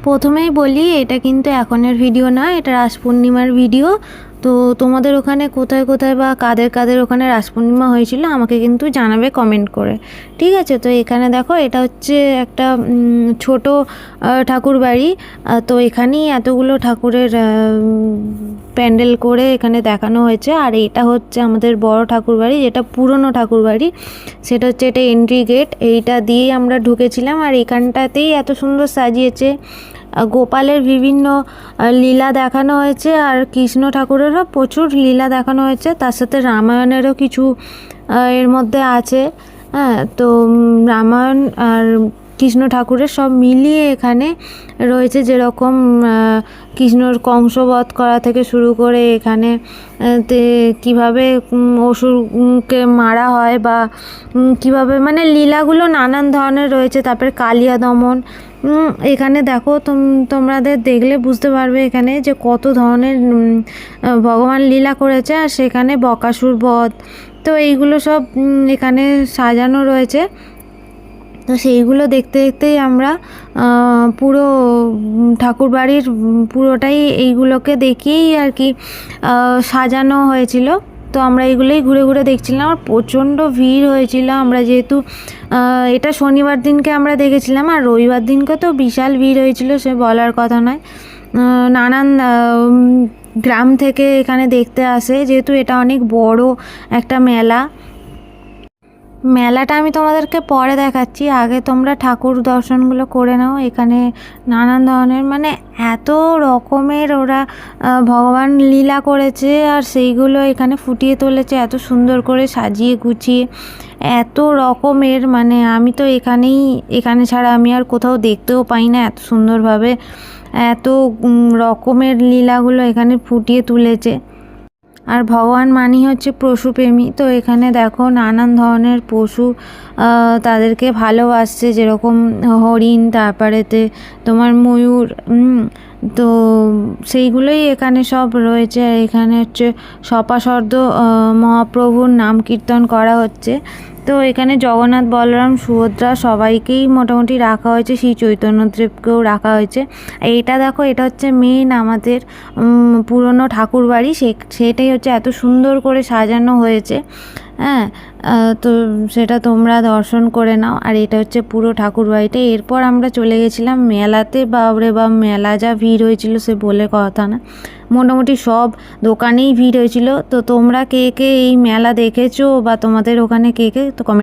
প্রথমেই বলি এটা কিন্তু এখনের ভিডিও না, এটা রাস পূর্ণিমার ভিডিও। তো তোমাদের ওখানে কোথায় কোথায় বা কাদের কাদের ওখানে রাস পূর্ণিমা হয়েছিল আমাকে কিন্তু জানাবে কমেন্ট করে, ঠিক আছে? তো এখানে দেখো, এটা হচ্ছে একটা ছোট ঠাকুর বাড়ি। তো এখানেই এতগুলো ঠাকুরের প্যান্ডেল করে এখানে দেখানো হয়েছে। আর এটা হচ্ছে আমাদের বড় ঠাকুর বাড়ি, যেটা পুরনো ঠাকুর বাড়ি, সেটা হচ্ছে এটা এন্ট্রি গেট। এইটা দিয়েই আমরা ঢুকেছিলাম। আর এখানটাতেই এত সুন্দর সাজিয়েছে, গোপালের বিভিন্ন লীলা দেখানো হয়েছে, আর কৃষ্ণ ঠাকুরেরও প্রচুর লীলা দেখানো হয়েছে, তার সাথে রামায়ণেরও কিছু এর মধ্যে আছে। হ্যাঁ, তো রামায়ণ আর কৃষ্ণ ঠাকুরের সব মিলিয়ে এখানে রয়েছে। যেরকম কৃষ্ণর কংসবধ করা থেকে শুরু করে এখানে কীভাবে অসুরকে মারা হয়, বা কীভাবে মানে লীলাগুলো নানান ধরনের রয়েছে। তারপরে কালিয়া দমন, এখানে দেখো তোমাদের দেখলে বুঝতে পারবে এখানে যে কত ধরনের ভগবান লীলা করেছে। আর সেখানে বকাসুর বধ, তো এইগুলো সব এখানে সাজানো রয়েছে। তো সেইগুলো দেখতে দেখতেই আমরা পুরো ঠাকুর বাড়ির পুরোটাই এইগুলোকে দেখিয়েই আর কি সাজানো হয়েছিল। তো আমরা এইগুলোই ঘুরে ঘুরে দেখছিলাম। আর প্রচণ্ড ভিড় হয়েছিল। আমরা যেহেতু এটা শনিবার দিনকে আমরা দেখেছিলাম, আর রবিবার দিনকে তো বিশাল ভিড় হয়েছিল, সে বলার কথা নয়। নানান গ্রাম থেকে এখানে দেখতে আসে, যেহেতু এটা অনেক বড় একটা মেলাটা আমি তোমাদেরকে পরে দেখাচ্ছি। আগে তোমরা ঠাকুর দর্শনগুলো করে নাও। এখানে নানান ধরনের মানে এত রকমের ওরা ভগবান লীলা করেছে, আর সেইগুলো এখানে ফুটিয়ে তুলেছে এত সুন্দর করে সাজিয়ে গুছিয়ে, এত রকমের। মানে আমি তো এখানে ছাড়া আমি আর কোথাও দেখতেও পাই না এত সুন্দরভাবে এত রকমের লীলাগুলো এখানে ফুটিয়ে তুলেছে। আর ভগবান মানেই হচ্ছে পশুপ্রেমী। তো এখানে দেখো নানান ধরনের পশু তাদেরকে ভালোবাসছে, যেরকম হরিণ, তারপরেতে তোমার ময়ূর, তো সেইগুলোই এখানে সব রয়েছে। এখানে হচ্ছে সপাসর্দ মহাপ্রভুর নাম কীর্তন করা হচ্ছে। তো এখানে জগন্নাথ, বলরাম, সুভদ্রা সবাইকেই মোটামুটি রাখা হয়েছে, শ্রী চৈতন্যদেবকেও রাখা হয়েছে। এইটা দেখো, এটা হচ্ছে মেন আমাদের পুরনো ঠাকুর বাড়ি, সেটাই হচ্ছে এত সুন্দর করে সাজানো হয়েছে। হ্যাঁ, তো সেটা তোমরা দর্শন করে নাও। আর এটা হচ্ছে পুরো ঠাকুর বাড়িটা। এরপর আমরা চলে গেছিলাম মেলাতে। বাবরে বাপ, মেলা যা ভিড় হয়েছিল সে বলে কথা না। মোটামুটি সব দোকানেই ভিড় হয়েছিল। তো তোমরা কে কে এই মেলা দেখেছো, বা তোমাদের ওখানে কে কে, তো কমেন্ট